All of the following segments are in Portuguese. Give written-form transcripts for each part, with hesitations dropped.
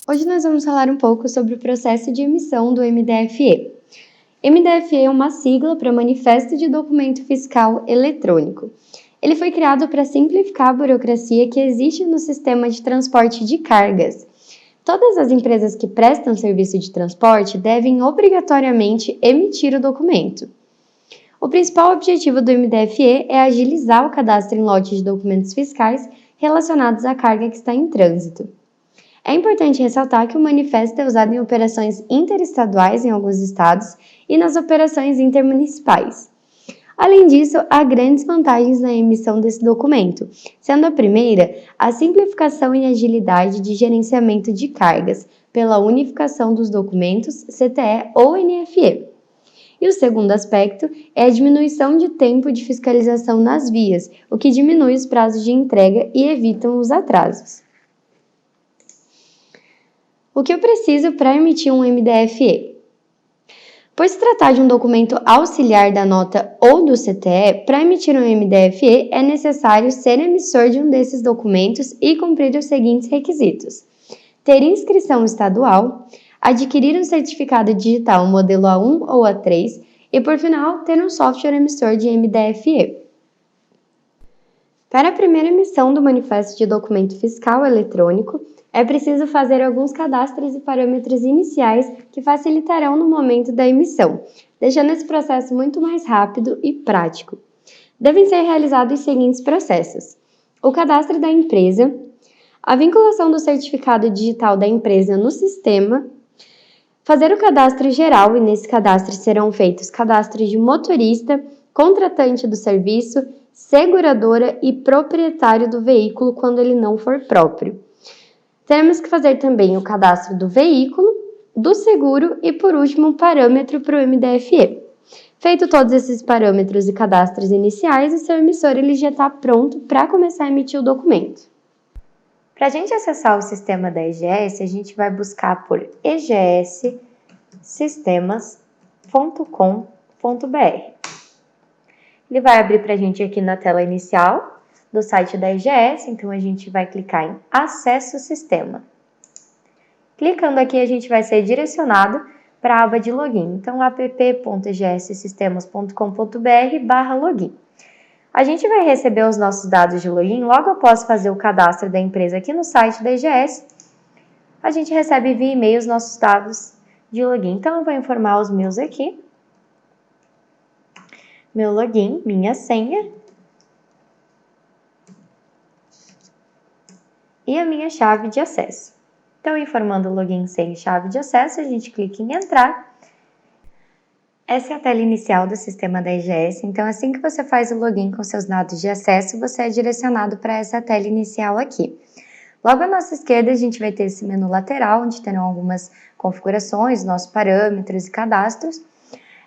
Hoje nós vamos falar um pouco sobre o processo de emissão do MDFE. MDFE é uma sigla para Manifesto de Documento Fiscal Eletrônico. Ele foi criado para simplificar a burocracia que existe no sistema de transporte de cargas. Todas as empresas que prestam serviço de transporte devem obrigatoriamente emitir o documento. O principal objetivo do MDFE é agilizar o cadastro em lote de documentos fiscais relacionados à carga que está em trânsito. É importante ressaltar que o manifesto é usado em operações interestaduais em alguns estados e nas operações intermunicipais. Além disso, há grandes vantagens na emissão desse documento, sendo a primeira a simplificação e agilidade de gerenciamento de cargas pela unificação dos documentos CTE ou NFE. E o segundo aspecto é a diminuição de tempo de fiscalização nas vias, o que diminui os prazos de entrega e evitam os atrasos. O que eu preciso para emitir um MDFE? Por se tratar de um documento auxiliar da nota ou do CTE, para emitir um MDFE é necessário ser emissor de um desses documentos e cumprir os seguintes requisitos: ter inscrição estadual, adquirir um certificado digital modelo A1 ou A3 e, por final, ter um software emissor de MDFE. Para a primeira emissão do Manifesto de Documento Fiscal Eletrônico, é preciso fazer alguns cadastros e parâmetros iniciais que facilitarão no momento da emissão, deixando esse processo muito mais rápido e prático. Devem ser realizados os seguintes processos: o cadastro da empresa, a vinculação do certificado digital da empresa no sistema, fazer o cadastro geral, e nesse cadastro serão feitos cadastros de motorista, contratante do serviço, seguradora e proprietário do veículo quando ele não for próprio. Temos que fazer também o cadastro do veículo, do seguro e, por último, um parâmetro para o MDFE. Feito todos esses parâmetros e cadastros iniciais, o seu emissor ele já está pronto para começar a emitir o documento. Para a gente acessar o sistema da EGS, a gente vai buscar por egssystemas.com.br. Ele vai abrir para a gente aqui na tela inicial do site da EGS, então a gente vai clicar em Acesso Sistema. Clicando aqui, a gente vai ser direcionado para a aba de login, então app.egssystemas.com.br/login. A gente vai receber os nossos dados de login logo após fazer o cadastro da empresa aqui no site da EGS. A gente recebe via e-mail os nossos dados de login, então eu vou informar os meus aqui. Meu login, minha senha e a minha chave de acesso. Então, informando o login, senha e chave de acesso, a gente clica em entrar. Essa é a tela inicial do sistema da EGS, então assim que você faz o login com seus dados de acesso, você é direcionado para essa tela inicial aqui. Logo à nossa esquerda, a gente vai ter esse menu lateral, onde terão algumas configurações, nossos parâmetros e cadastros.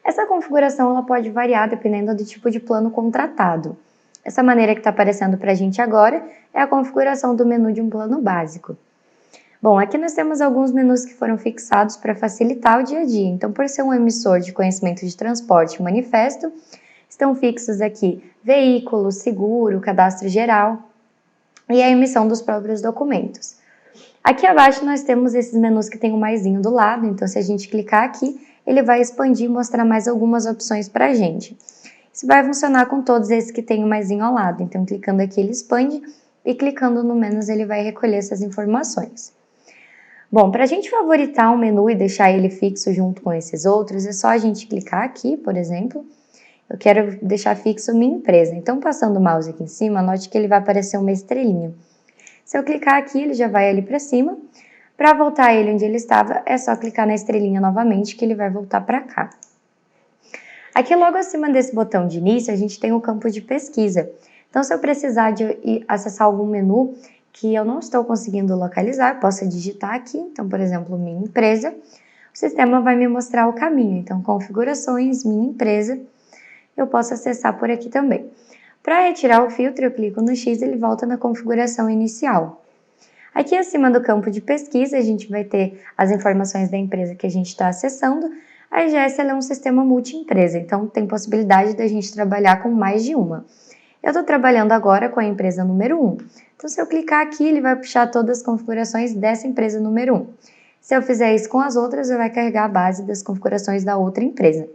Essa configuração ela pode variar dependendo do tipo de plano contratado. Essa maneira que está aparecendo para a gente agora é a configuração do menu de um plano básico. Bom, aqui nós temos alguns menus que foram fixados para facilitar o dia a dia. Então, por ser um emissor de conhecimento de transporte e manifesto, estão fixos aqui veículo, seguro, cadastro geral e a emissão dos próprios documentos. Aqui abaixo nós temos esses menus que tem um maisinho do lado, então se a gente clicar aqui, ele vai expandir e mostrar mais algumas opções para a gente. Isso vai funcionar com todos esses que tem o maisinho ao lado, então clicando aqui ele expande e clicando no menos ele vai recolher essas informações. Bom, para a gente favoritar um menu e deixar ele fixo junto com esses outros, é só a gente clicar aqui, por exemplo. Eu quero deixar fixo minha empresa, então passando o mouse aqui em cima, note que ele vai aparecer uma estrelinha. Se eu clicar aqui, ele já vai ali para cima. Para voltar ele onde ele estava, é só clicar na estrelinha novamente que ele vai voltar para cá. Aqui logo acima desse botão de início, a gente tem o campo de pesquisa. Então, se eu precisar de acessar algum menu que eu não estou conseguindo localizar, posso digitar aqui. Então, por exemplo, minha empresa. O sistema vai me mostrar o caminho. Então, configurações, minha empresa, eu posso acessar por aqui também. Para retirar o filtro, eu clico no X e ele volta na configuração inicial. Aqui acima do campo de pesquisa, a gente vai ter as informações da empresa que a gente está acessando. A EGS é um sistema multi-empresa, então tem possibilidade da gente trabalhar com mais de uma. Eu estou trabalhando agora com a empresa número 1. Então, se eu clicar aqui, ele vai puxar todas as configurações dessa empresa número 1. Se eu fizer isso com as outras, ele vai carregar a base das configurações da outra empresa.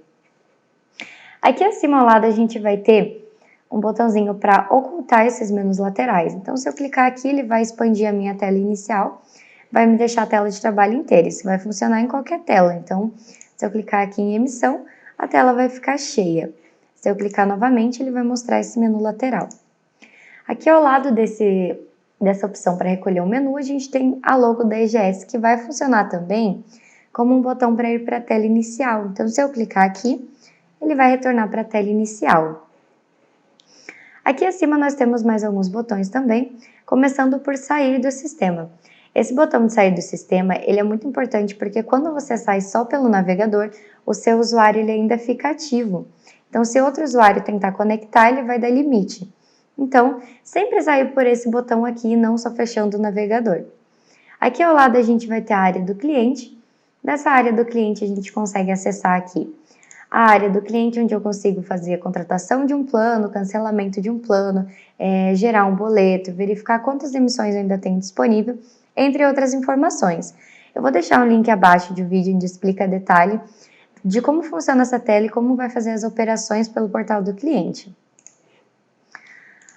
Aqui acima ao lado a gente vai ter um botãozinho para ocultar esses menus laterais. Então, se eu clicar aqui, ele vai expandir a minha tela inicial, vai me deixar a tela de trabalho inteira. Isso vai funcionar em qualquer tela. Então, se eu clicar aqui em emissão, a tela vai ficar cheia. Se eu clicar novamente, ele vai mostrar esse menu lateral. Aqui ao lado dessa opção para recolher o menu, a gente tem a logo da EGS, que vai funcionar também como um botão para ir para a tela inicial. Então, se eu clicar aqui, ele vai retornar para a tela inicial. Aqui acima nós temos mais alguns botões também, começando por sair do sistema. Esse botão de sair do sistema, ele é muito importante porque quando você sai só pelo navegador, o seu usuário ele ainda fica ativo. Então, se outro usuário tentar conectar, ele vai dar limite. Então, sempre sair por esse botão aqui, não só fechando o navegador. Aqui ao lado a gente vai ter a área do cliente. Nessa área do cliente a gente consegue acessar aqui a área do cliente, onde eu consigo fazer a contratação de um plano, cancelamento de um plano, gerar um boleto, verificar quantas emissões eu ainda tenho disponível, entre outras informações. Eu vou deixar um link abaixo de um vídeo onde explica detalhe de como funciona essa tela e como vai fazer as operações pelo portal do cliente.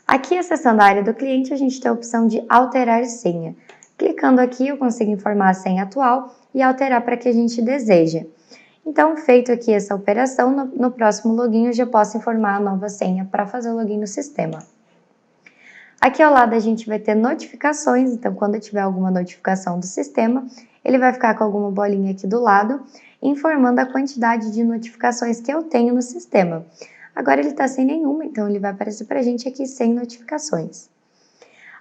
Aqui, acessando a área do cliente, a gente tem a opção de alterar senha. Clicando aqui, eu consigo informar a senha atual e alterar para que a gente deseja. Então, feito aqui essa operação, no próximo login eu já posso informar a nova senha para fazer o login no sistema. Aqui ao lado a gente vai ter notificações, então quando tiver alguma notificação do sistema, ele vai ficar com alguma bolinha aqui do lado, informando a quantidade de notificações que eu tenho no sistema. Agora ele está sem nenhuma, então ele vai aparecer para a gente aqui sem notificações.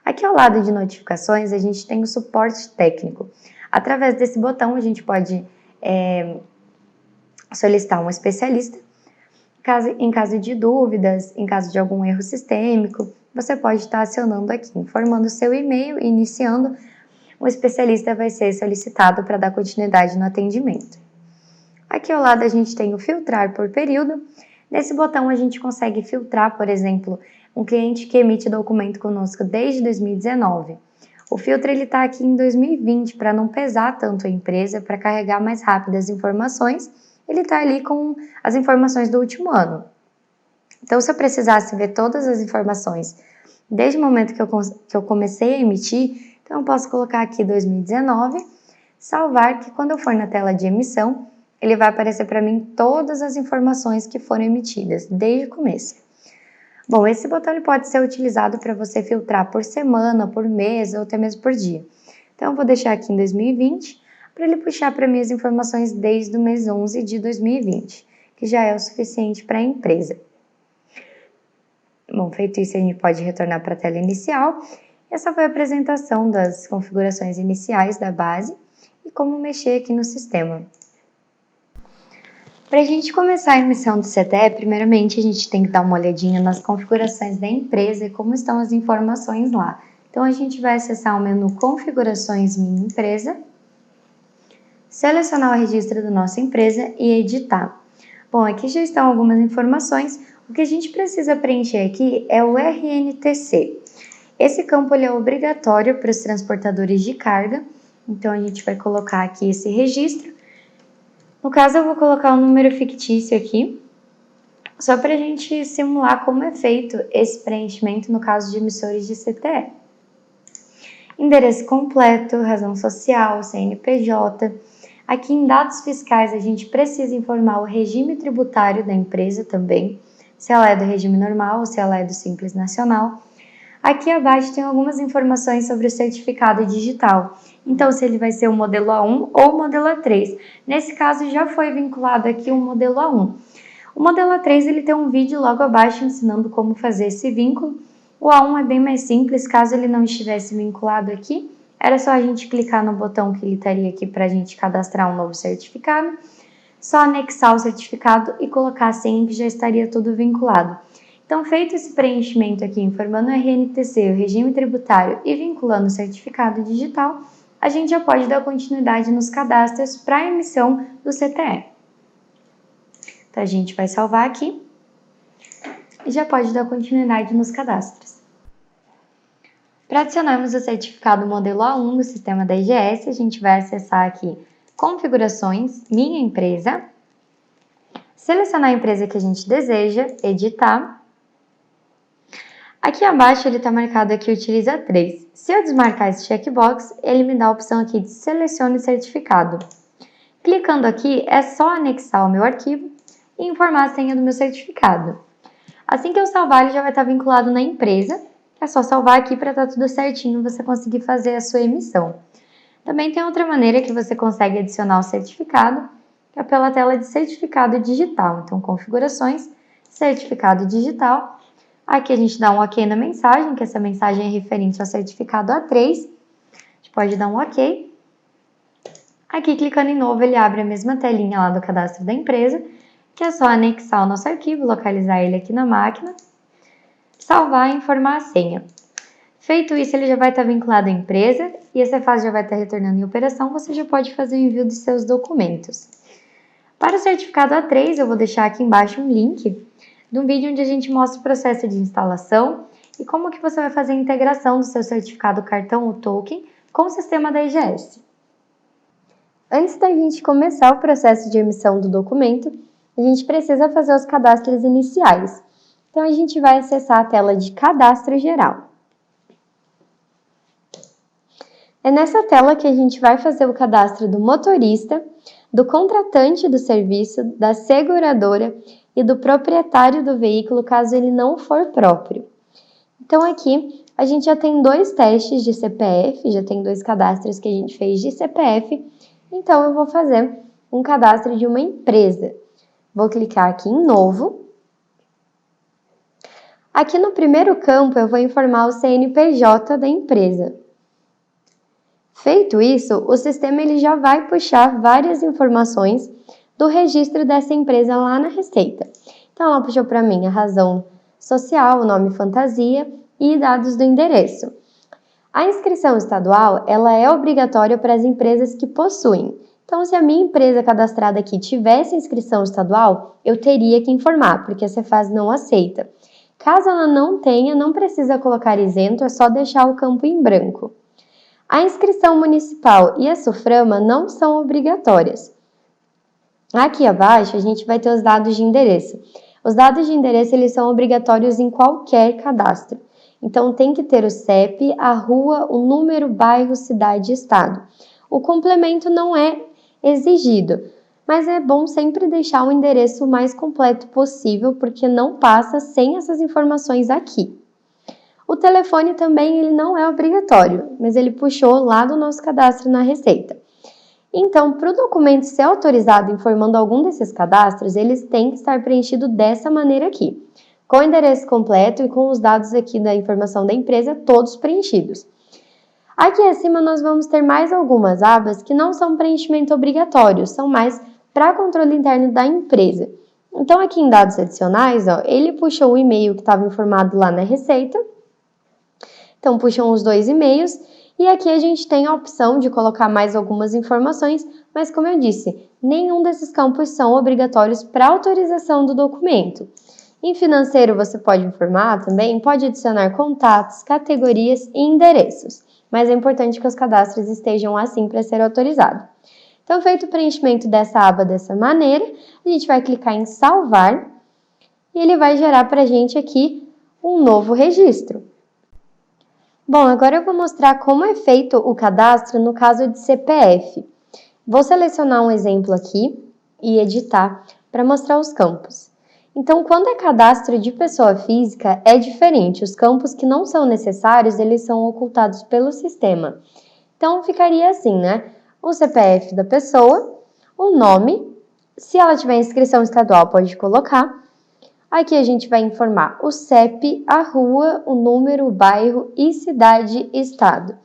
Aqui ao lado de notificações a gente tem o suporte técnico. Através desse botão a gente pode solicitar um especialista. Em caso de dúvidas, em caso de algum erro sistêmico, você pode estar acionando aqui, informando seu e-mail e iniciando. O especialista vai ser solicitado para dar continuidade no atendimento. Aqui ao lado a gente tem o filtrar por período. Nesse botão a gente consegue filtrar, por exemplo, um cliente que emite documento conosco desde 2019. O filtro está aqui em 2020 para não pesar tanto a empresa, para carregar mais rápido as informações. Ele está ali com as informações do último ano. Então, se eu precisasse ver todas as informações desde o momento que eu comecei a emitir, então eu posso colocar aqui 2019, salvar, que quando eu for na tela de emissão, ele vai aparecer para mim todas as informações que foram emitidas, desde o começo. Bom, esse botão ele pode ser utilizado para você filtrar por semana, por mês ou até mesmo por dia. Então, eu vou deixar aqui em 2020, para ele puxar para mim as informações desde o mês 11 de 2020, que já é o suficiente para a empresa. Bom, feito isso, a gente pode retornar para a tela inicial. Essa foi a apresentação das configurações iniciais da base e como mexer aqui no sistema. Para a gente começar a emissão do CTE, primeiramente a gente tem que dar uma olhadinha nas configurações da empresa e como estão as informações lá. Então, a gente vai acessar o menu Configurações Minha Empresa, selecionar o registro da nossa empresa e editar. Bom, aqui já estão algumas informações. O que a gente precisa preencher aqui é o RNTC. Esse campo ele é obrigatório para os transportadores de carga, então a gente vai colocar aqui esse registro. No caso, eu vou colocar um número fictício aqui, só para a gente simular como é feito esse preenchimento no caso de emissores de CTE. Endereço completo, razão social, CNPJ. Aqui em dados fiscais a gente precisa informar o regime tributário da empresa também, se ela é do regime normal ou se ela é do Simples Nacional. Aqui abaixo tem algumas informações sobre o certificado digital. Então, se ele vai ser o modelo A1 ou o modelo A3. Nesse caso, já foi vinculado aqui o modelo A1. O modelo A3 ele tem um vídeo logo abaixo ensinando como fazer esse vínculo. O A1 é bem mais simples, caso ele não estivesse vinculado aqui, era só a gente clicar no botão que ele estaria aqui para a gente cadastrar um novo certificado, só anexar o certificado e colocar a senha que já estaria tudo vinculado. Então, feito esse preenchimento aqui, informando o RNTC, o regime tributário e vinculando o certificado digital, a gente já pode dar continuidade nos cadastros para a emissão do CTE. Então, a gente vai salvar aqui. e já pode dar continuidade nos cadastros. Para adicionarmos o certificado modelo A1 no sistema da IGS, a gente vai acessar aqui Configurações, Minha Empresa, selecionar a empresa que a gente deseja, editar. Aqui abaixo ele está marcado aqui Utiliza 3. Se eu desmarcar esse checkbox, ele me dá a opção aqui de Selecione certificado. Clicando aqui, é só anexar o meu arquivo e informar a senha do meu certificado. Assim que eu salvar, ele já vai estar vinculado na empresa. É só salvar aqui para estar tudo certinho e você conseguir fazer a sua emissão. Também tem outra maneira que você consegue adicionar o certificado, que é pela tela de certificado digital. Então, configurações, certificado digital. Aqui a gente dá um OK na mensagem, que essa mensagem é referente ao certificado A3. A gente pode dar um OK. Aqui, clicando em novo, ele abre a mesma telinha lá do cadastro da empresa, que é só anexar o nosso arquivo, localizar ele aqui na máquina, salvar e informar a senha. Feito isso, ele já vai estar vinculado à empresa e essa fase já vai estar retornando em operação, você já pode fazer o envio dos seus documentos. Para o certificado A3, eu vou deixar aqui embaixo um link de um vídeo onde a gente mostra o processo de instalação e como que você vai fazer a integração do seu certificado cartão ou token com o sistema da IGS. Antes da gente começar o processo de emissão do documento, a gente precisa fazer os cadastros iniciais. Então, a gente vai acessar a tela de Cadastro Geral. É nessa tela que a gente vai fazer o cadastro do motorista, do contratante do serviço, da seguradora e do proprietário do veículo, caso ele não for próprio. Então, aqui a gente já tem 2 testes de CPF, já tem 2 cadastros que a gente fez de CPF, então eu vou fazer um cadastro de uma empresa. Vou clicar aqui em Novo. Aqui no primeiro campo eu vou informar o CNPJ da empresa. Feito isso, o sistema ele já vai puxar várias informações do registro dessa empresa lá na Receita. Então, ela puxou para mim a razão social, o nome fantasia e dados do endereço. A inscrição estadual, ela é obrigatória para as empresas que possuem. Então, se a minha empresa cadastrada aqui tivesse inscrição estadual, eu teria que informar, porque a Cefaz não aceita. Caso ela não tenha, não precisa colocar isento, é só deixar o campo em branco. A inscrição municipal e a SUFRAMA não são obrigatórias. Aqui abaixo, a gente vai ter os dados de endereço. Os dados de endereço, eles são obrigatórios em qualquer cadastro. Então, tem que ter o CEP, a rua, o número, bairro, cidade e estado. O complemento não é exigido, mas é bom sempre deixar o endereço o mais completo possível, porque não passa sem essas informações aqui. O telefone também ele não é obrigatório, mas ele puxou lá do nosso cadastro na Receita. Então, para o documento ser autorizado informando algum desses cadastros, eles têm que estar preenchidos dessa maneira aqui, com o endereço completo e com os dados aqui da informação da empresa todos preenchidos. Aqui acima nós vamos ter mais algumas abas que não são preenchimento obrigatório, são mais para controle interno da empresa. Então, aqui em dados adicionais, ele puxou o e-mail que estava informado lá na Receita. Então, puxam os 2 e-mails e aqui a gente tem a opção de colocar mais algumas informações, mas como eu disse, nenhum desses campos são obrigatórios para autorização do documento. Em financeiro, você pode informar também, pode adicionar contatos, categorias e endereços, mas é importante que os cadastros estejam assim para ser autorizado. Então, feito o preenchimento dessa aba dessa maneira, a gente vai clicar em salvar e ele vai gerar para a gente aqui um novo registro. Bom, agora eu vou mostrar como é feito o cadastro no caso de CPF. Vou selecionar um exemplo aqui e editar para mostrar os campos. Então, quando é cadastro de pessoa física, é diferente. Os campos que não são necessários, eles são ocultados pelo sistema. Então, ficaria assim, né? O CPF da pessoa, o nome, se ela tiver inscrição estadual, pode colocar. Aqui a gente vai informar o CEP, a rua, o número, o bairro e cidade e estado.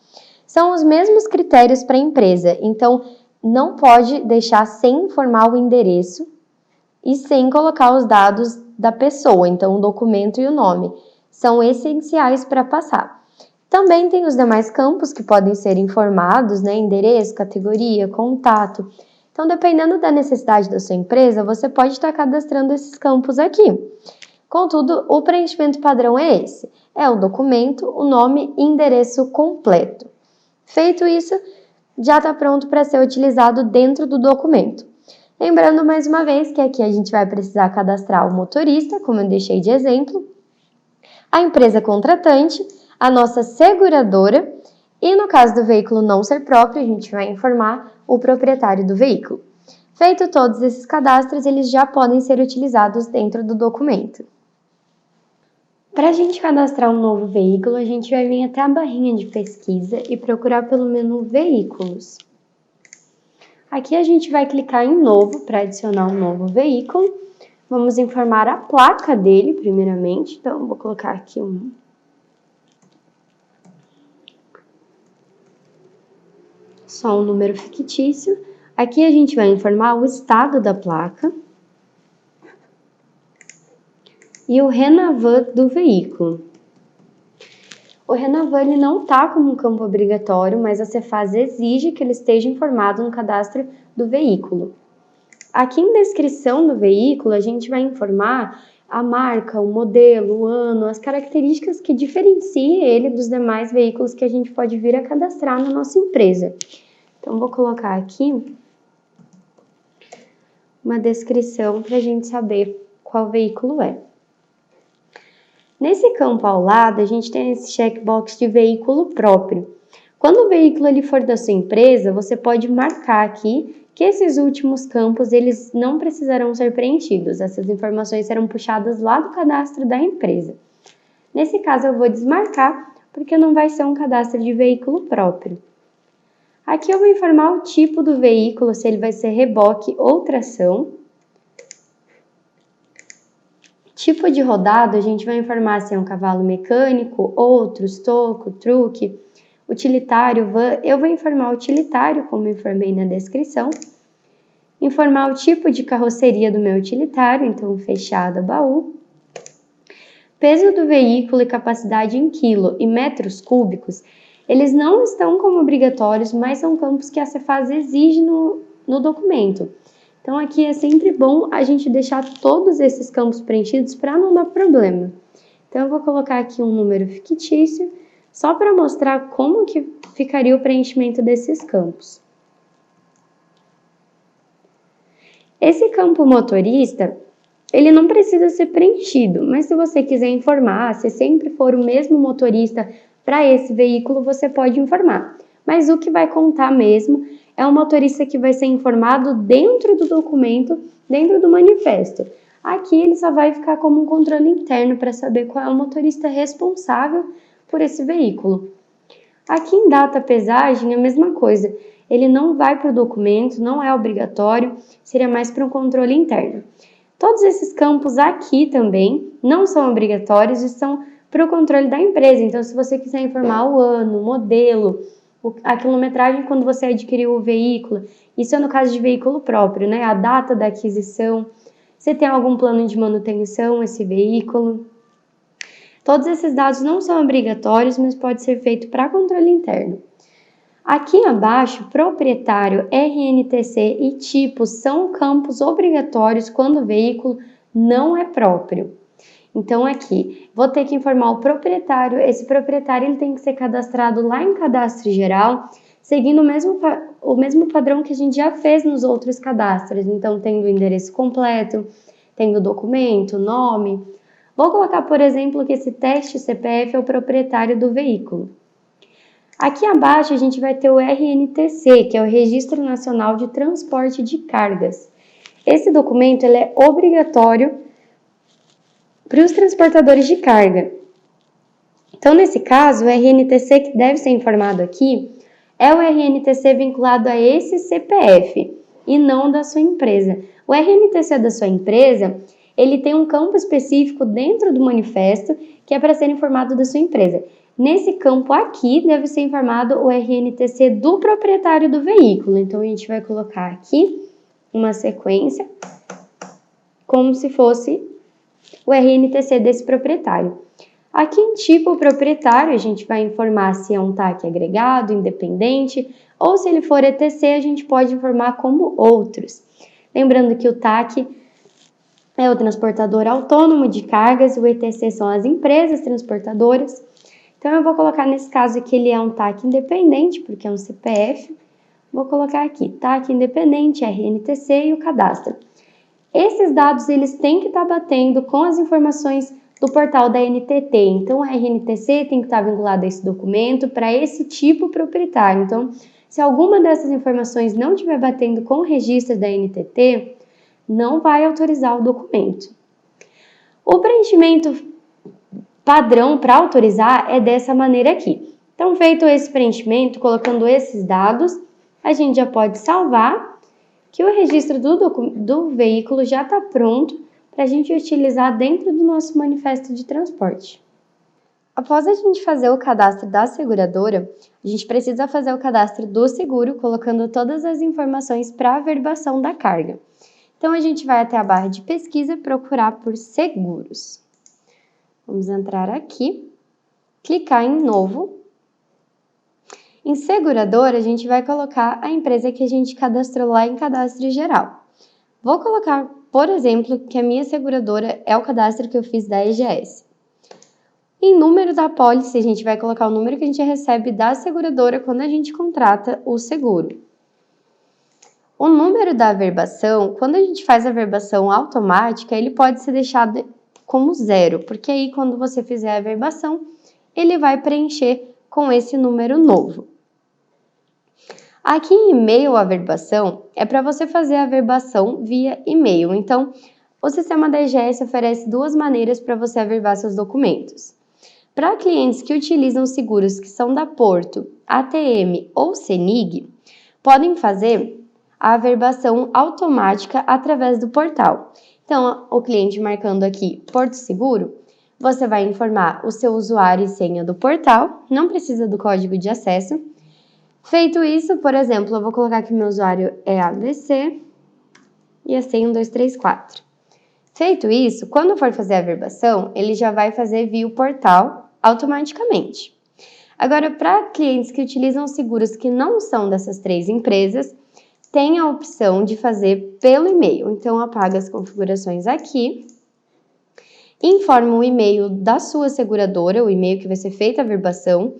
São os mesmos critérios para a empresa, então não pode deixar sem informar o endereço e sem colocar os dados da pessoa, então o documento e o nome. São essenciais para passar. Também tem os demais campos que podem ser informados, né? Endereço, categoria, contato. Então, dependendo da necessidade da sua empresa, você pode estar cadastrando esses campos aqui. Contudo, o preenchimento padrão é esse. É o documento, o nome e endereço completo. Feito isso, já está pronto para ser utilizado dentro do documento. Lembrando mais uma vez que aqui a gente vai precisar cadastrar o motorista, como eu deixei de exemplo, a empresa contratante, a nossa seguradora e, no caso do veículo não ser próprio, a gente vai informar o proprietário do veículo. Feito todos esses cadastros, eles já podem ser utilizados dentro do documento. Para a gente cadastrar um novo veículo, a gente vai vir até a barrinha de pesquisa e procurar pelo menu Veículos. Aqui a gente vai clicar em Novo para adicionar um novo veículo. Vamos informar a placa dele, primeiramente. Então, vou colocar aqui só um número fictício. Aqui a gente vai informar o estado da placa e o Renavan do veículo. O Renavan ele não está como um campo obrigatório, mas a Cefaz exige que ele esteja informado no cadastro do veículo. Aqui em descrição do veículo, a gente vai informar a marca, o modelo, o ano, as características que diferenciem ele dos demais veículos que a gente pode vir a cadastrar na nossa empresa. Então, vou colocar aqui uma descrição para a gente saber qual veículo é. Nesse campo ao lado, a gente tem esse checkbox de veículo próprio. Quando o veículo ele for da sua empresa, você pode marcar aqui que esses últimos campos eles não precisarão ser preenchidos. Essas informações serão puxadas lá do cadastro da empresa. Nesse caso, eu vou desmarcar, porque não vai ser um cadastro de veículo próprio. Aqui eu vou informar o tipo do veículo, se ele vai ser reboque ou tração. Tipo de rodado, a gente vai informar se é um cavalo mecânico, outros, toco, truque, utilitário, van. Eu vou informar o utilitário, como informei na descrição. Informar o tipo de carroceria do meu utilitário, então fechada, baú. Peso do veículo e capacidade em quilo e metros cúbicos, eles não estão como obrigatórios, mas são campos que a Cefaz exige no documento. Então, aqui é sempre bom a gente deixar todos esses campos preenchidos para não dar problema. Então, eu vou colocar aqui um número fictício, só para mostrar como que ficaria o preenchimento desses campos. Esse campo motorista, ele não precisa ser preenchido, mas se você quiser informar, se sempre for o mesmo motorista para esse veículo, você pode informar. Mas o que vai contar mesmo é o motorista que vai ser informado dentro do documento, dentro do manifesto. Aqui ele só vai ficar como um controle interno para saber qual é o motorista responsável por esse veículo. Aqui em data pesagem, a mesma coisa. Ele não vai para o documento, não é obrigatório, seria mais para um controle interno. Todos esses campos aqui também não são obrigatórios e são para o controle da empresa. Então, se você quiser informar o ano, o modelo, a quilometragem quando você adquiriu o veículo, isso é no caso de veículo próprio, né? A data da aquisição, se tem algum plano de manutenção esse veículo. Todos esses dados não são obrigatórios, mas pode ser feito para controle interno. Aqui abaixo, proprietário, RNTC e tipo são campos obrigatórios quando o veículo não é próprio. Então aqui, vou ter que informar o proprietário, esse proprietário ele tem que ser cadastrado lá em cadastro geral, seguindo o mesmo padrão que a gente já fez nos outros cadastros, então tendo o endereço completo, tendo o documento, nome. Vou colocar, por exemplo, que esse teste CPF é o proprietário do veículo. Aqui abaixo a gente vai ter o RNTC, que é o Registro Nacional de Transporte de Cargas. Esse documento ele é obrigatório para os transportadores de carga. Então, nesse caso, o RNTC que deve ser informado aqui é o RNTC vinculado a esse CPF e não da sua empresa. O RNTC da sua empresa, ele tem um campo específico dentro do manifesto que é para ser informado da sua empresa. Nesse campo aqui, deve ser informado o RNTC do proprietário do veículo. Então, a gente vai colocar aqui uma sequência como se fosse o RNTC desse proprietário. Aqui em tipo proprietário, a gente vai informar se é um TAC agregado, independente, ou se ele for ETC, a gente pode informar como outros. Lembrando que o TAC é o transportador autônomo de cargas, o ETC são as empresas transportadoras. Então, eu vou colocar nesse caso que ele é um TAC independente, porque é um CPF. Vou colocar aqui, TAC independente, RNTC e o cadastro. Esses dados, eles têm que estar batendo com as informações do portal da NTT. Então, a RNTC tem que estar vinculada a esse documento para esse tipo proprietário. Então, se alguma dessas informações não estiver batendo com o registro da NTT, não vai autorizar o documento. O preenchimento padrão para autorizar é dessa maneira aqui. Então, feito esse preenchimento, colocando esses dados, a gente já pode salvar que o registro do veículo já está pronto para a gente utilizar dentro do nosso manifesto de transporte. Após a gente fazer o cadastro da seguradora, a gente precisa fazer o cadastro do seguro, colocando todas as informações para a averbação da carga. Então, a gente vai até a barra de pesquisa e procurar por seguros. Vamos entrar aqui, clicar em novo. Em seguradora, a gente vai colocar a empresa que a gente cadastrou lá em cadastro geral. Vou colocar, por exemplo, que a minha seguradora é o cadastro que eu fiz da EGS. Em número da pólice, a gente vai colocar o número que a gente recebe da seguradora quando a gente contrata o seguro. O número da averbação, quando a gente faz a averbação automática, ele pode ser deixado como 0, porque aí quando você fizer a averbação, ele vai preencher com esse número novo. Aqui em e-mail averbação, é para você fazer a averbação via e-mail. Então, o sistema da EGS oferece duas maneiras para você averbar seus documentos. Para clientes que utilizam seguros que são da Porto, ATM ou CENIG, podem fazer a averbação automática através do portal. Então, o cliente marcando aqui Porto Seguro, você vai informar o seu usuário e senha do portal, não precisa do código de acesso. Feito isso, por exemplo, eu vou colocar que meu usuário é ABC e a senha 1234. Feito isso, quando for fazer a averbação, ele já vai fazer via o portal automaticamente. Agora, para clientes que utilizam seguros que não são dessas 3 empresas, tem a opção de fazer pelo e-mail. Então, apaga as configurações aqui, informa o e-mail da sua seguradora, o e-mail que vai ser feita a averbação.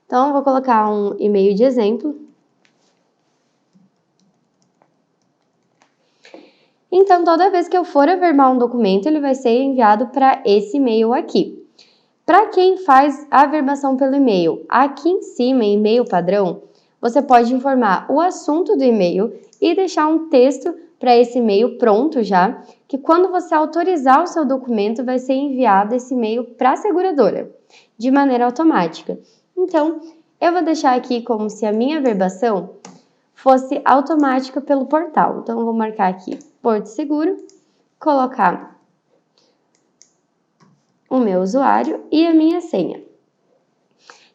Então, eu vou colocar um e-mail de exemplo. Então, toda vez que eu for averbar um documento, ele vai ser enviado para esse e-mail aqui. Para quem faz a averbação pelo e-mail, aqui em cima, em e-mail padrão, você pode informar o assunto do e-mail e deixar um texto para esse e-mail pronto já, que quando você autorizar o seu documento, vai ser enviado esse e-mail para a seguradora, de maneira automática. Então, eu vou deixar aqui como se a minha averbação fosse automática pelo portal. Então, eu vou marcar aqui Porto Seguro, colocar o meu usuário e a minha senha.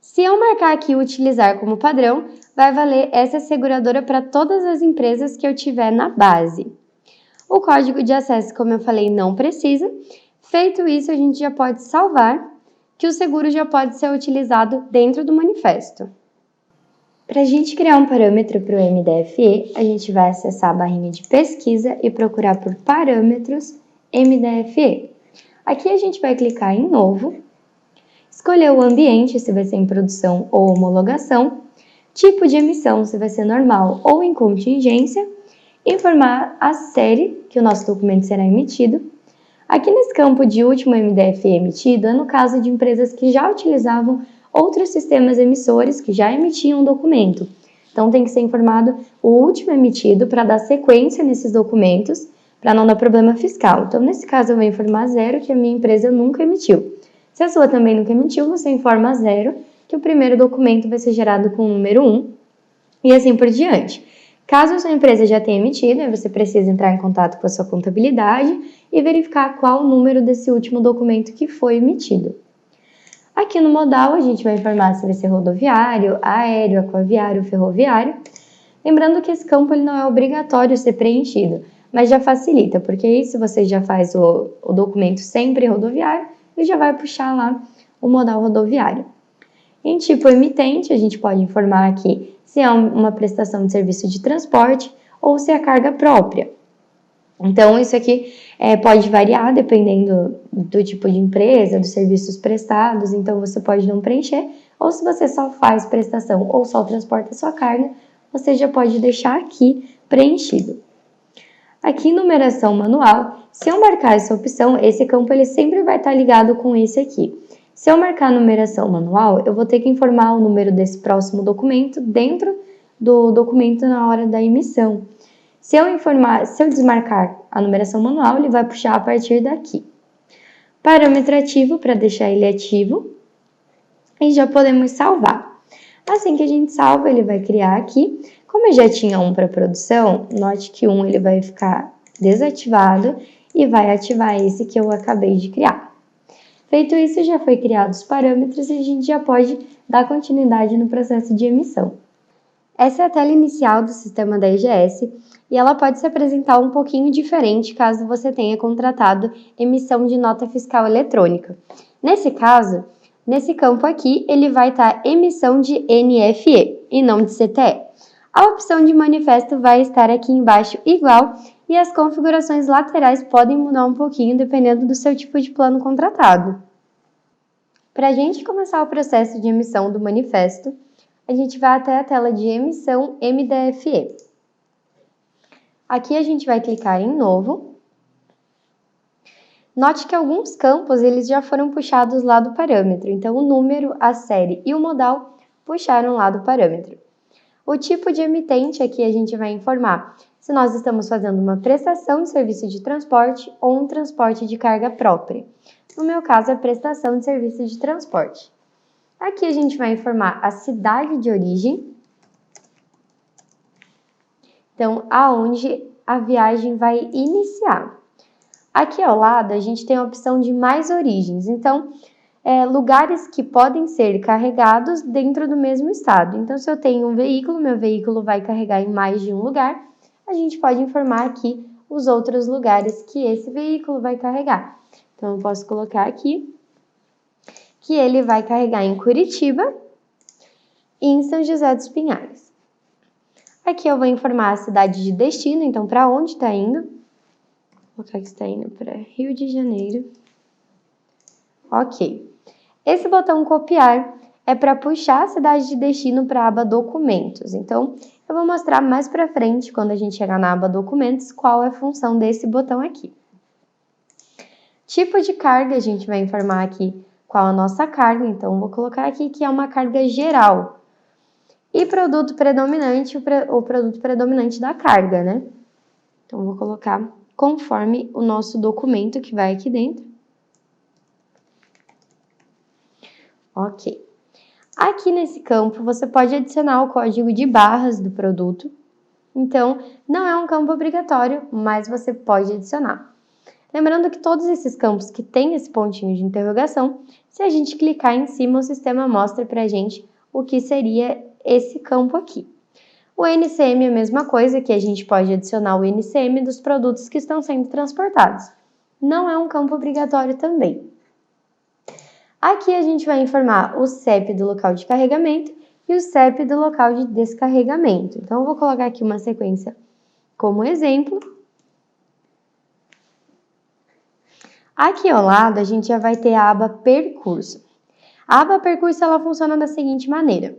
Se eu marcar aqui utilizar como padrão, vai valer essa seguradora para todas as empresas que eu tiver na base. O código de acesso, como eu falei, não precisa. Feito isso, a gente já pode salvar, que o seguro já pode ser utilizado dentro do manifesto. Para a gente criar um parâmetro para o MDFE, a gente vai acessar a barrinha de pesquisa e procurar por parâmetros MDFE. Aqui a gente vai clicar em novo, escolher o ambiente, se vai ser em produção ou homologação, tipo de emissão, se vai ser normal ou em contingência, informar a série que o nosso documento será emitido. Aqui nesse campo de último MDFE emitido, é no caso de empresas que já utilizavam outros sistemas emissores que já emitiam um documento. Então, tem que ser informado o último emitido para dar sequência nesses documentos, para não dar problema fiscal. Então, nesse caso, eu vou informar 0, que a minha empresa nunca emitiu. Se a sua também nunca emitiu, você informa 0, que o primeiro documento vai ser gerado com o número 1, e assim por diante. Caso a sua empresa já tenha emitido, você precisa entrar em contato com a sua contabilidade e verificar qual o número desse último documento que foi emitido. Aqui no modal, a gente vai informar se vai ser rodoviário, aéreo, aquaviário, ferroviário. Lembrando que esse campo ele não é obrigatório ser preenchido, mas já facilita, porque aí se você já faz o documento sempre rodoviário, ele já vai puxar lá o modal rodoviário. Em tipo emitente, a gente pode informar aqui se é uma prestação de serviço de transporte ou se é carga própria. Então, isso aqui pode variar dependendo do tipo de empresa, dos serviços prestados, então você pode não preencher, ou se você só faz prestação ou só transporta sua carga, você já pode deixar aqui preenchido. Aqui em numeração manual, se eu marcar essa opção, esse campo ele sempre vai estar ligado com esse aqui. Se eu marcar numeração manual, eu vou ter que informar o número desse próximo documento dentro do documento na hora da emissão. Se eu desmarcar a numeração manual, ele vai puxar a partir daqui. Parâmetro ativo para deixar ele ativo e já podemos salvar. Assim que a gente salva, ele vai criar aqui. Como eu já tinha um para produção, note que ele vai ficar desativado e vai ativar esse que eu acabei de criar. Feito isso, já foi criado os parâmetros e a gente já pode dar continuidade no processo de emissão. Essa é a tela inicial do sistema da EGS e ela pode se apresentar um pouquinho diferente caso você tenha contratado emissão de nota fiscal eletrônica. Nesse caso, nesse campo aqui, ele vai estar emissão de NFE e não de CTE. A opção de manifesto vai estar aqui embaixo igual e as configurações laterais podem mudar um pouquinho dependendo do seu tipo de plano contratado. Para a gente começar o processo de emissão do manifesto, a gente vai até a tela de emissão MDFE. Aqui a gente vai clicar em novo. Note que alguns campos eles já foram puxados lá do parâmetro, então o número, a série e o modal puxaram lá do parâmetro. O tipo de emitente aqui a gente vai informar se nós estamos fazendo uma prestação de serviço de transporte ou um transporte de carga própria. No meu caso, é prestação de serviço de transporte. Aqui a gente vai informar a cidade de origem, então aonde a viagem vai iniciar. Aqui ao lado a gente tem a opção de mais origens, então lugares que podem ser carregados dentro do mesmo estado. Então se eu tenho um veículo, meu veículo vai carregar em mais de um lugar, a gente pode informar aqui os outros lugares que esse veículo vai carregar. Então eu posso colocar aqui que ele vai carregar em Curitiba e em São José dos Pinhais. Aqui eu vou informar a cidade de destino, então para onde está indo. Vou colocar que está indo para Rio de Janeiro. Ok. Esse botão copiar é para puxar a cidade de destino para a aba documentos. Então, eu vou mostrar mais para frente, quando a gente chegar na aba documentos, qual é a função desse botão aqui. Tipo de carga, a gente vai informar aqui qual a nossa carga, então vou colocar aqui que é uma carga geral. E produto predominante, o produto predominante da carga, né? Então vou colocar conforme o nosso documento que vai aqui dentro. Ok. Aqui nesse campo você pode adicionar o código de barras do produto. Então, não é um campo obrigatório, mas você pode adicionar. Lembrando que todos esses campos que têm esse pontinho de interrogação, se a gente clicar em cima, o sistema mostra para a gente o que seria esse campo aqui. O NCM é a mesma coisa, que a gente pode adicionar o NCM dos produtos que estão sendo transportados. Não é um campo obrigatório também. Aqui a gente vai informar o CEP do local de carregamento e o CEP do local de descarregamento. Então, eu vou colocar aqui uma sequência como exemplo. Aqui ao lado, a gente já vai ter a aba Percurso. A aba Percurso ela funciona da seguinte maneira.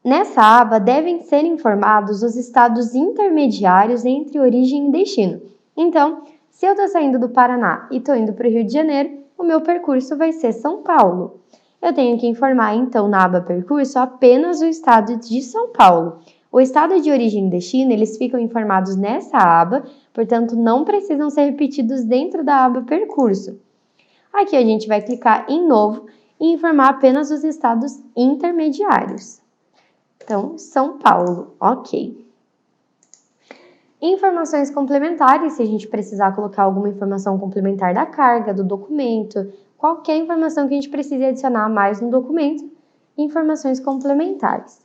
Nessa aba, devem ser informados os estados intermediários entre origem e destino. Então, se eu estou saindo do Paraná e estou indo para o Rio de Janeiro, o meu percurso vai ser São Paulo. Eu tenho que informar, então, na aba Percurso, apenas o estado de São Paulo. O estado de origem e destino, eles ficam informados nessa aba, portanto, não precisam ser repetidos dentro da aba Percurso. Aqui a gente vai clicar em Novo e informar apenas os estados intermediários. Então, São Paulo, ok. Informações complementares, se a gente precisar colocar alguma informação complementar da carga, do documento, qualquer informação que a gente precise adicionar mais no documento, informações complementares.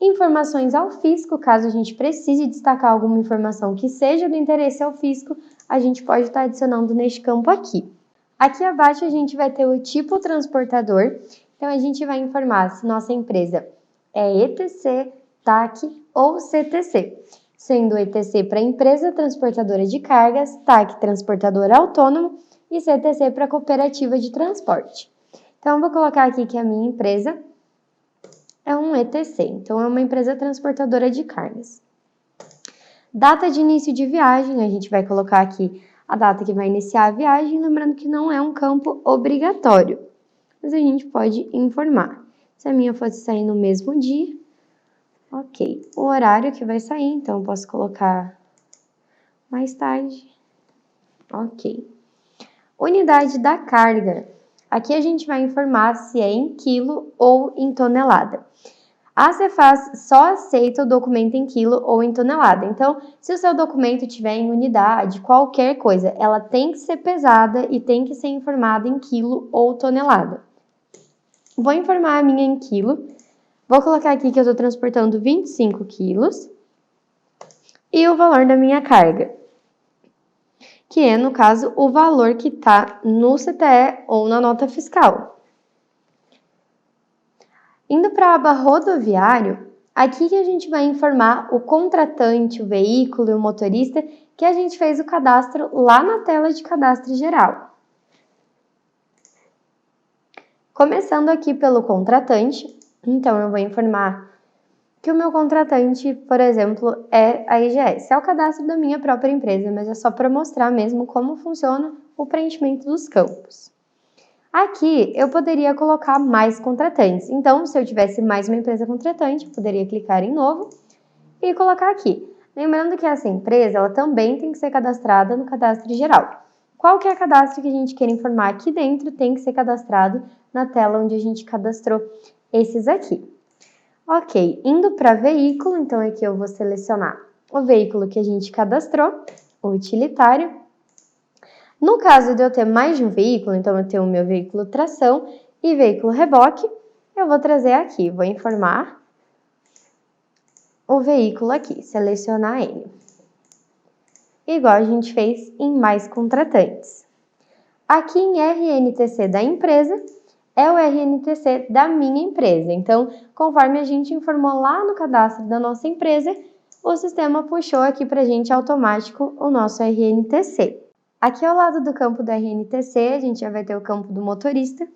Informações ao fisco, caso a gente precise destacar alguma informação que seja do interesse ao fisco, a gente pode estar adicionando neste campo aqui. Aqui abaixo a gente vai ter o tipo transportador, então a gente vai informar se nossa empresa é ETC, TAC ou CTC. sendo ETC para empresa transportadora de cargas, TAC transportador autônomo e CTC para cooperativa de transporte. Então, eu vou colocar aqui que a minha empresa é um ETC, então é uma empresa transportadora de cargas. Data de início de viagem, a gente vai colocar aqui a data que vai iniciar a viagem, lembrando que não é um campo obrigatório, mas a gente pode informar. Se a minha fosse sair no mesmo dia, ok. O horário que vai sair, então eu posso colocar mais tarde, ok. Unidade da carga. Aqui a gente vai informar se é em quilo ou em tonelada. A Cefaz só aceita o documento em quilo ou em tonelada. Então, se o seu documento tiver em unidade, qualquer coisa, ela tem que ser pesada e tem que ser informada em quilo ou tonelada. Vou informar a minha em quilo. Vou colocar aqui que eu estou transportando 25 quilos. E o valor da minha carga, que é, no caso, o valor que está no CTE ou na nota fiscal. Indo para a aba rodoviário, aqui que a gente vai informar o contratante, o veículo e o motorista que a gente fez o cadastro lá na tela de cadastro geral. Começando aqui pelo contratante, então eu vou informar que o meu contratante, por exemplo, é a IGS. É o cadastro da minha própria empresa, mas é só para mostrar mesmo como funciona o preenchimento dos campos. Aqui eu poderia colocar mais contratantes. Então, se eu tivesse mais uma empresa contratante, eu poderia clicar em novo e colocar aqui. Lembrando que essa empresa ela também tem que ser cadastrada no cadastro geral. Qualquer cadastro que a gente queira informar aqui dentro tem que ser cadastrado na tela onde a gente cadastrou esses aqui. Ok, indo para veículo, então aqui eu vou selecionar o veículo que a gente cadastrou, o utilitário. No caso de eu ter mais de um veículo, então eu tenho o meu veículo tração e veículo reboque, eu vou trazer aqui, vou informar o veículo aqui, selecionar ele. Igual a gente fez em mais contratantes. Aqui em RNTC da empresa, é o RNTC da minha empresa. Então, conforme a gente informou lá no cadastro da nossa empresa, o sistema puxou aqui para a gente automático o nosso RNTC. Aqui ao lado do campo do RNTC, a gente já vai ter o campo do motorista.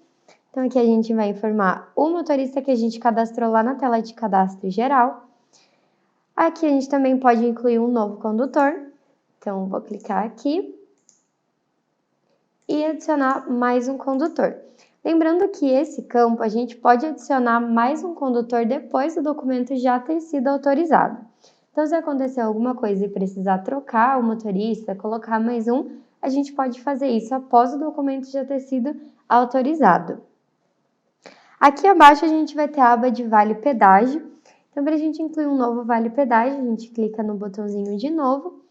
Então, aqui a gente vai informar o motorista que a gente cadastrou lá na tela de cadastro geral. Aqui a gente também pode incluir um novo condutor. Então, vou clicar aqui e adicionar mais um condutor. Lembrando que esse campo a gente pode adicionar mais um condutor depois do documento já ter sido autorizado. Então, se acontecer alguma coisa e precisar trocar o motorista, colocar mais um, a gente pode fazer isso após o documento já ter sido autorizado. Aqui abaixo a gente vai ter a aba de vale pedágio. Então, para a gente incluir um novo vale pedágio, a gente clica no botãozinho de novo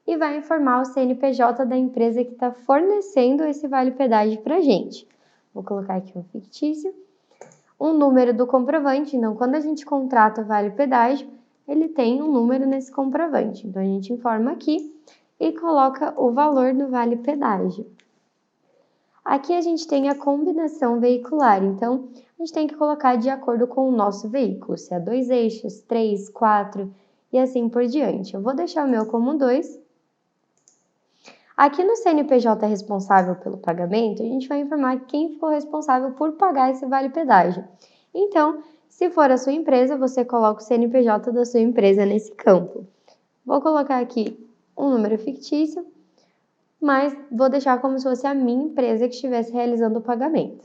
e vai informar o CNPJ da empresa que está fornecendo esse vale pedágio para a gente. Vou colocar aqui um fictício. Um número do comprovante. Então, quando a gente contrata o vale pedágio, ele tem um número nesse comprovante. Então, a gente informa aqui e coloca o valor do vale pedágio. Aqui a gente tem a combinação veicular, então a gente tem que colocar de acordo com o nosso veículo, se é 2 eixos, 3, 4 e assim por diante. Eu vou deixar o meu como 2. Aqui no CNPJ responsável pelo pagamento, a gente vai informar quem ficou responsável por pagar esse vale pedágio. Então, se for a sua empresa, você coloca o CNPJ da sua empresa nesse campo. Vou colocar aqui um número fictício, mas vou deixar como se fosse a minha empresa que estivesse realizando o pagamento.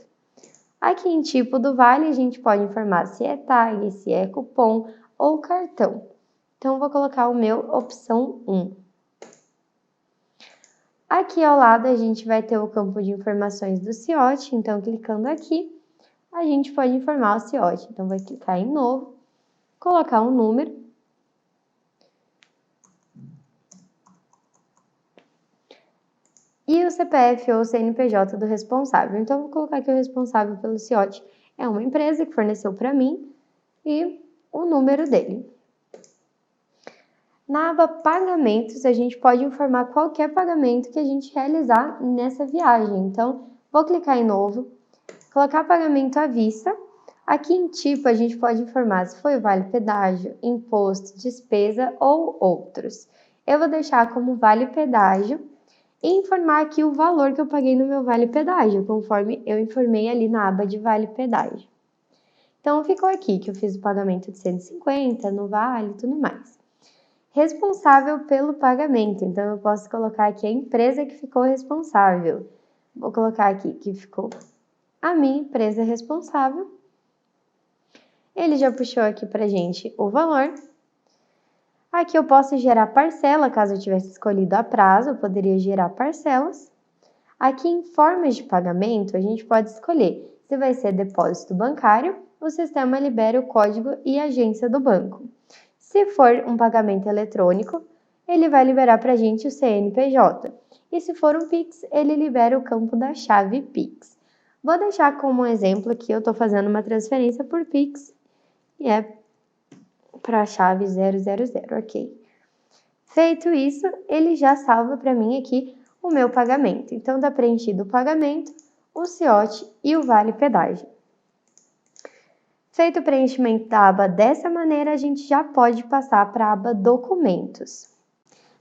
Aqui em tipo do vale, a gente pode informar se é tag, se é cupom ou cartão. Então, vou colocar o meu opção 1. Aqui ao lado, a gente vai ter o campo de informações do CIOT. Então, clicando aqui, a gente pode informar o CIOT. Então, vai clicar em novo, colocar um número. E o CPF ou CNPJ do responsável. Então, vou colocar aqui o responsável pelo CIOT. É uma empresa que forneceu para mim e o número dele. Na aba Pagamentos, a gente pode informar qualquer pagamento que a gente realizar nessa viagem. Então, vou clicar em novo, colocar pagamento à vista, Aqui em tipo, a gente pode informar se foi vale pedágio, imposto, despesa ou outros. Eu vou deixar como vale pedágio e informar aqui o valor que eu paguei no meu vale pedágio, conforme eu informei ali na aba de vale pedágio. Então, ficou aqui que eu fiz o pagamento de 150 no vale e tudo mais. Responsável pelo pagamento, então eu posso colocar aqui a empresa que ficou responsável. Vou colocar aqui que ficou a minha empresa responsável. Ele já puxou aqui pra gente o valor. Aqui eu posso gerar parcela, caso eu tivesse escolhido a prazo, eu poderia gerar parcelas. Aqui em formas de pagamento, a gente pode escolher se vai ser depósito bancário, o sistema libera o código e a agência do banco. Se for um pagamento eletrônico, ele vai liberar para a gente o CNPJ. E se for um Pix, ele libera o campo da chave Pix. Vou deixar como exemplo aqui, eu estou fazendo uma transferência por Pix e é para a chave 000, ok. Feito isso, ele já salva para mim aqui o meu pagamento. Então, está preenchido o pagamento, o CIOT e o vale pedágio. Feito o preenchimento da aba dessa maneira, a gente já pode passar para a aba documentos.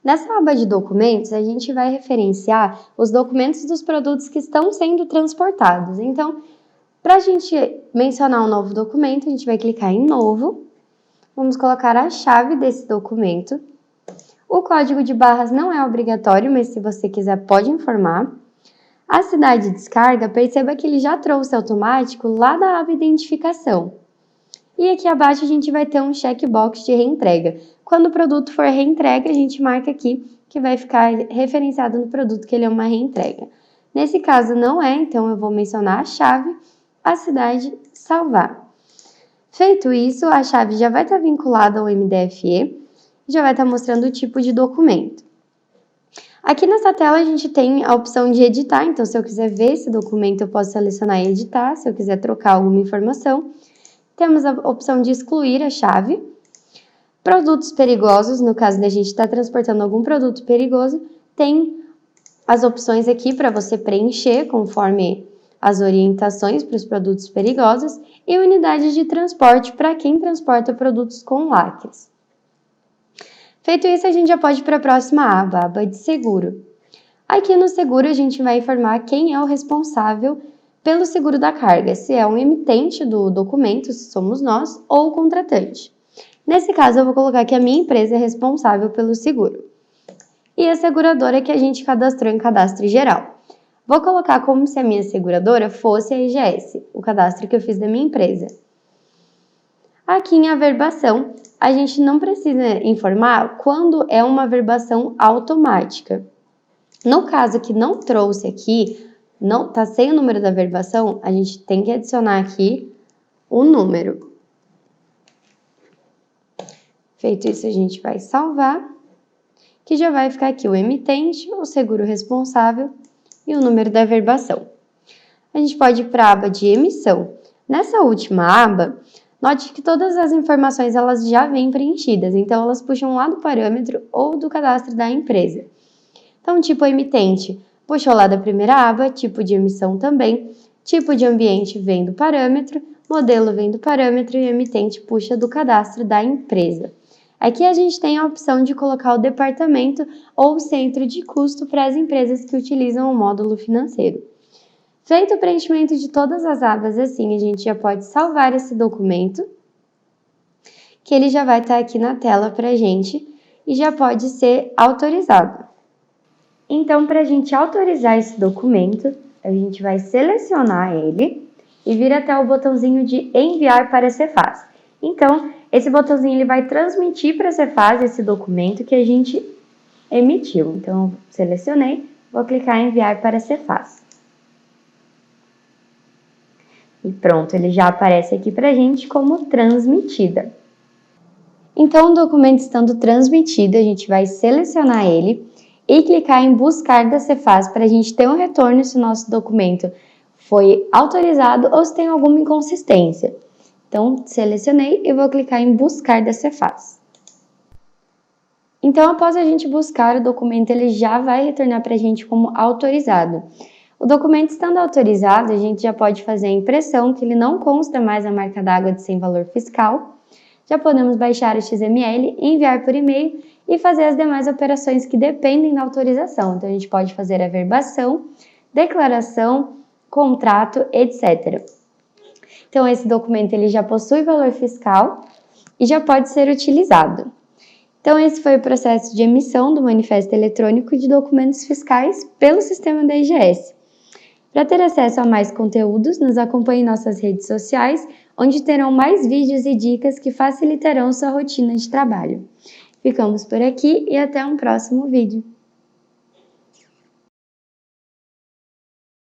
Nessa aba de documentos, a gente vai referenciar os documentos dos produtos que estão sendo transportados. Então, para a gente mencionar um novo documento, a gente vai clicar em novo. Vamos colocar a chave desse documento. O código de barras não é obrigatório, mas se você quiser pode informar. A cidade de descarga, perceba que ele já trouxe automático lá da aba identificação. E aqui abaixo a gente vai ter um checkbox de reentrega. Quando o produto for reentrega, a gente marca aqui que vai ficar referenciado no produto que ele é uma reentrega. Nesse caso não é, então eu vou mencionar a chave, a cidade, salvar. Feito isso, a chave já vai estar vinculada ao MDFE e já vai estar mostrando o tipo de documento. Aqui nessa tela a gente tem a opção de editar, então se eu quiser ver esse documento eu posso selecionar e editar, se eu quiser trocar alguma informação. Temos a opção de excluir a chave. Produtos perigosos, no caso da gente estar transportando algum produto perigoso, tem as opções aqui para você preencher conforme as orientações para os produtos perigosos e unidade de transporte para quem transporta produtos com lacres. Feito isso, a gente já pode ir para a próxima aba, a aba de seguro. Aqui no seguro, a gente vai informar quem é o responsável pelo seguro da carga, se é o emitente do documento, se somos nós, ou o contratante. Nesse caso, eu vou colocar que a minha empresa é responsável pelo seguro. E a seguradora que a gente cadastrou em cadastro geral. Vou colocar como se a minha seguradora fosse a EGS, o cadastro que eu fiz da minha empresa. Aqui em averbação, a gente não precisa informar quando é uma averbação automática. No caso que não trouxe aqui, não está sem o número da averbação, a gente tem que adicionar aqui o número. Feito isso, a gente vai salvar, que já vai ficar aqui o emitente, o seguro responsável e o número da averbação. A gente pode ir para a aba de emissão. Nessa última aba, note que todas as informações elas já vêm preenchidas, então elas puxam lá do parâmetro ou do cadastro da empresa. Então, tipo emitente puxou lá da primeira aba, tipo de emissão também, tipo de ambiente vem do parâmetro, modelo vem do parâmetro e emitente puxa do cadastro da empresa. Aqui a gente tem a opção de colocar o departamento ou centro de custo para as empresas que utilizam o módulo financeiro. Feito o preenchimento de todas as abas assim, a gente já pode salvar esse documento, que ele já vai estar aqui na tela para a gente e já pode ser autorizado. Então, para a gente autorizar esse documento, a gente vai selecionar ele e vir até o botãozinho de enviar para a Cefaz. Então, esse botãozinho ele vai transmitir para a Cefaz esse documento que a gente emitiu. Então, selecionei, vou clicar em enviar para a Cefaz. E pronto, ele já aparece aqui para a gente como transmitida. Então, o documento estando transmitido, a gente vai selecionar ele e clicar em buscar da Cefaz para a gente ter um retorno se o nosso documento foi autorizado ou se tem alguma inconsistência. Então, selecionei e vou clicar em buscar da Cefaz. Então, após a gente buscar o documento, ele já vai retornar para a gente como autorizado. O documento estando autorizado, a gente já pode fazer a impressão, que ele não consta mais a marca d'água de sem valor fiscal. Já podemos baixar o XML, enviar por e-mail e fazer as demais operações que dependem da autorização. Então, a gente pode fazer a verbação, declaração, contrato, etc. Então, esse documento ele já possui valor fiscal e já pode ser utilizado. Então, esse foi o processo de emissão do Manifesto Eletrônico de Documentos Fiscais pelo sistema da IGS. Para ter acesso a mais conteúdos, nos acompanhe em nossas redes sociais, onde terão mais vídeos e dicas que facilitarão sua rotina de trabalho. Ficamos por aqui e até um próximo vídeo.